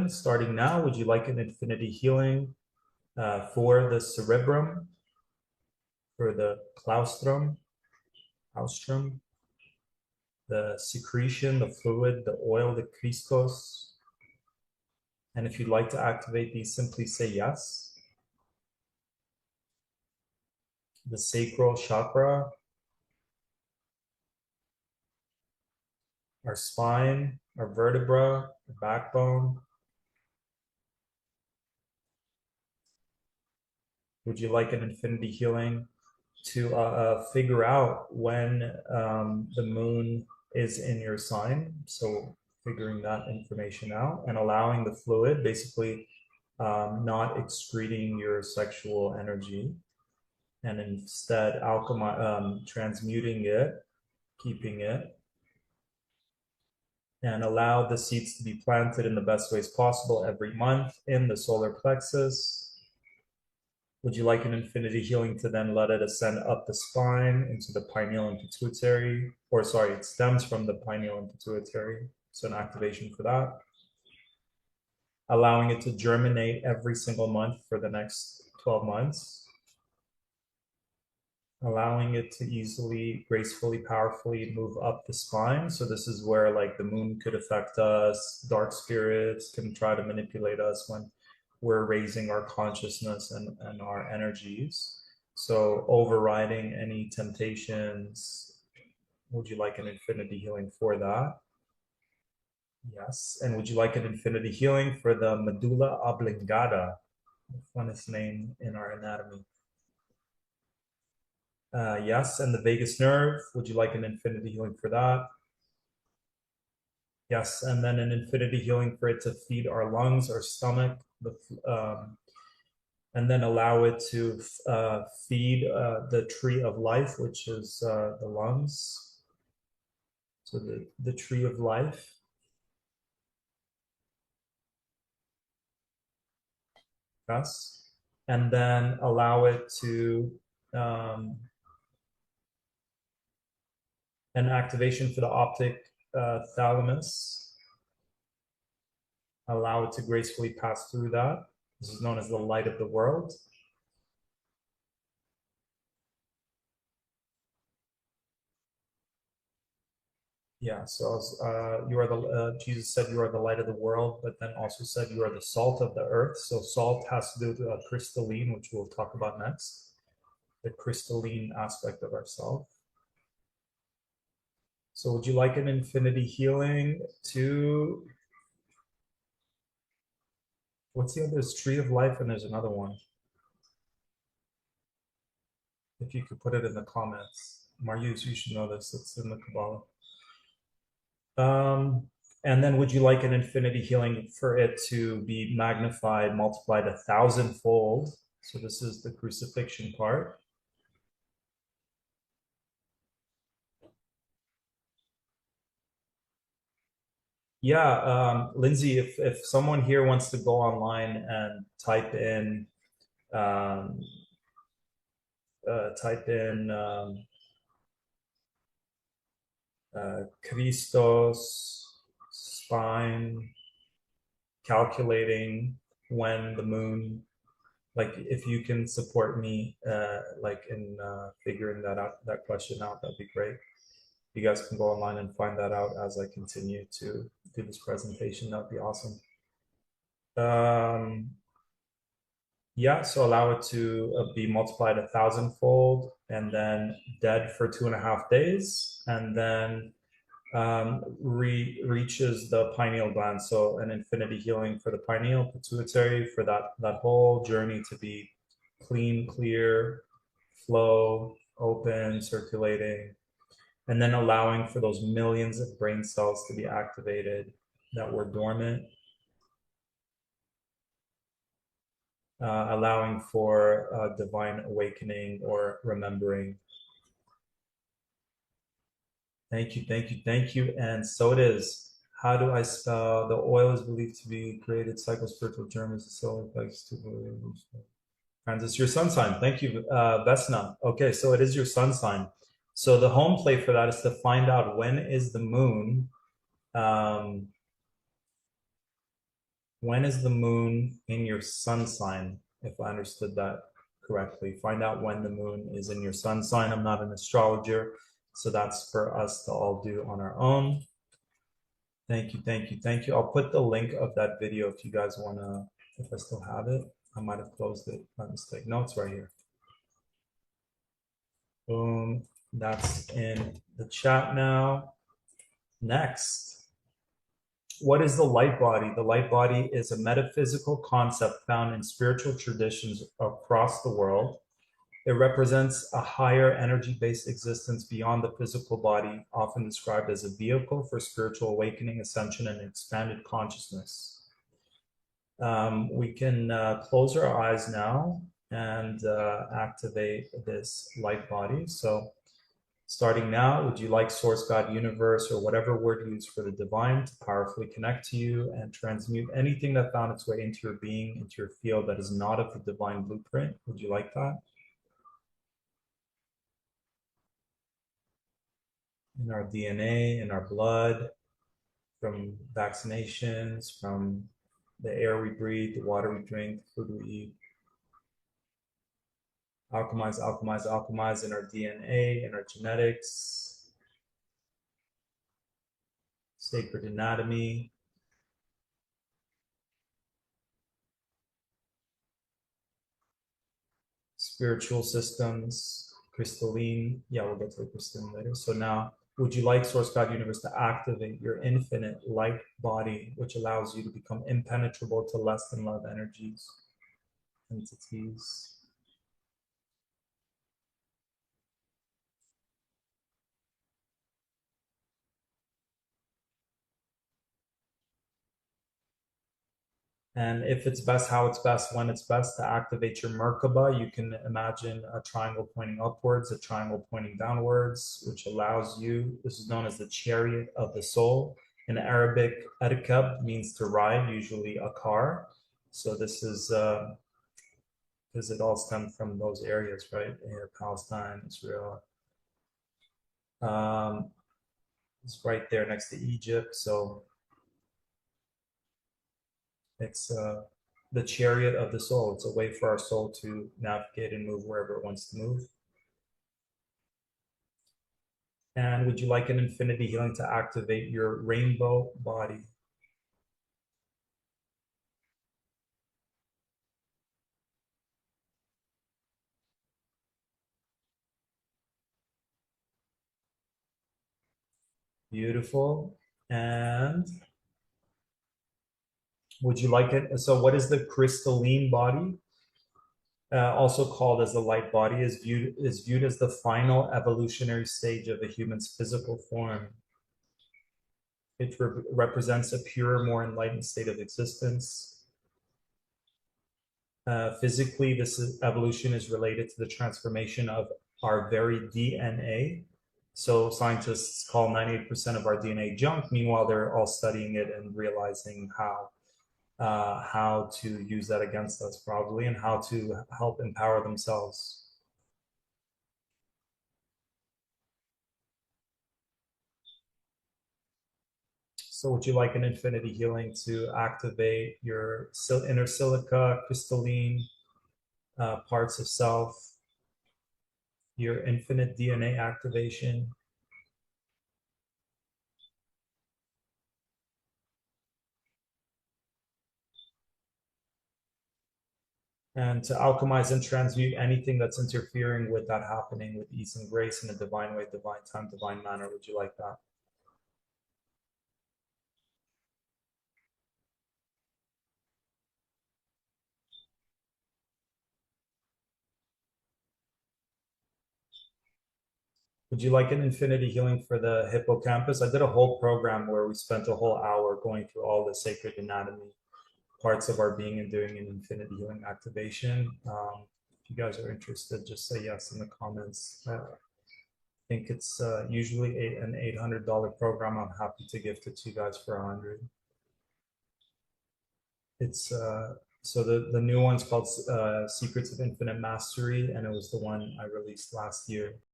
Starting now, would you like an infinity healing for the cerebrum, for the claustrum, the secretion, the fluid, the oil, the Christos? And if you'd like to activate these, simply say yes. The sacral chakra, our spine, our vertebra, the backbone. Would you like an infinity healing to figure out when the moon is in your sign? So figuring that information out and allowing the fluid, basically not excreting your sexual energy, and instead transmuting it, keeping it, and allow the seeds to be planted in the best ways possible every month in the solar plexus. Would you like an infinity healing to then let it ascend up the spine into the pineal and pituitary? Or sorry, it stems from the pineal and pituitary. So an activation for that. Allowing it to germinate every single month for the next 12 months. Allowing it to easily, gracefully, powerfully move up the spine. So this is where like the moon could affect us. Dark spirits can try to manipulate us when we're raising our consciousness and our energies. So overriding any temptations. Would you like an infinity healing for that? Yes. And would you like an infinity healing for the medulla oblongata? The funnest name in our anatomy. Yes. And the vagus nerve. Would you like an infinity healing for that? Yes. And then an infinity healing for it to feed our lungs, our stomach, and then allow it to feed the tree of life, which is the lungs. So the tree of life. Yes. And then allow it to an activation for the optic thalamus. Allow it to gracefully pass through that. This is known as the light of the world. Yeah, so you are the Jesus said you are the light of the world, but then also said you are the salt of the earth. So salt has to do with crystalline, which we'll talk about next, the crystalline aspect of ourself. So would you like an infinity healing to, what's the other? There's tree of life and there's another one. If you could put it in the comments. Marius, you should know this. It's in the Kabbalah. And then would you like an infinity healing for it to be magnified, multiplied 1,000-fold? So this is the crucifixion part. Yeah, Lindsay, if someone here wants to go online and um, type in Christos spine, calculating when the moon, like if you can support me like in figuring that question out, that'd be great. You guys can go online and find that out as I continue to do this presentation. That'd be awesome. Yeah, so allow it to be multiplied 1,000-fold and then dead for 2.5 days, and then reaches the pineal gland. So an infinity healing for the pineal, pituitary, for that whole journey to be clean, clear, flow, open, circulating, and then allowing for those millions of brain cells to be activated that were dormant, allowing for divine awakening or remembering. Thank you, thank you, thank you. And so it is. How do I spell? The oil is believed to be created psychospiritual germs, the solar effects to It's your sun sign. Thank you, Vesna. Okay, so it is your sun sign. So the home play for that is to find out when is the moon When is the moon in your sun sign? If I understood that correctly, find out when the moon is in your sun sign. I'm not an astrologer, so that's for us to all do on our own. Thank you, thank you, thank you. I'll put the link of that video if you guys want to, if I still have it. I might have closed it by mistake. No, it's right here. Boom. That's in the chat now. Next, what is the light body? The light body is a metaphysical concept found in spiritual traditions across the world. It represents a higher energy-based existence beyond the physical body, often described as a vehicle for spiritual awakening, ascension, and expanded consciousness. We can close our eyes now and activate this light body. So starting now, would you like Source, God, Universe, or whatever word you use for the divine to powerfully connect to you and transmute anything that found its way into your being, into your field that is not of the divine blueprint? Would you like that? In our DNA, in our blood, from vaccinations, from the air we breathe, the water we drink, the food we eat. Alchemize, alchemize, alchemize in our DNA, in our genetics, sacred anatomy, spiritual systems, crystalline. Yeah, we'll get to the crystalline later. So now, would you like Source, God, Universe to activate your infinite light body, which allows you to become impenetrable to less than love energies, entities? And if it's best, how it's best, when it's best to activate your Merkaba, you can imagine a triangle pointing upwards, a triangle pointing downwards, which allows you, this is known as the chariot of the soul. In Arabic, erkab means to ride, usually a car. So this is, because it all stemmed from those areas, right? Palestine, Israel. It's right there next to Egypt. So it's the chariot of the soul. It's a way for our soul to navigate and move wherever it wants to move. And would you like an infinity healing to activate your rainbow body? Beautiful. And would you like it? So, what is the crystalline body? Also called as the light body, is viewed as the final evolutionary stage of a human's physical form. It represents a pure, more enlightened state of existence. Physically, evolution is related to the transformation of our very DNA. So scientists call 98% of our DNA junk. Meanwhile, they're all studying it and realizing how to use that against us probably and how to help empower themselves. So would you like an infinity healing to activate your inner silica, crystalline parts of self, your infinite DNA activation? And to alchemize and transmute anything that's interfering with that happening with ease and grace in a divine way, divine time, divine manner. Would you like that? Would you like an infinity healing for the hippocampus? I did a whole program where we spent a whole hour going through all the sacred anatomy parts of our being and doing an infinity healing activation. If you guys are interested, just say yes in the comments. I think it's usually an $800 program. I'm happy to gift it to you guys for 100. It's so the new one's called Secrets of Infinite Mastery, and it was the one I released last year.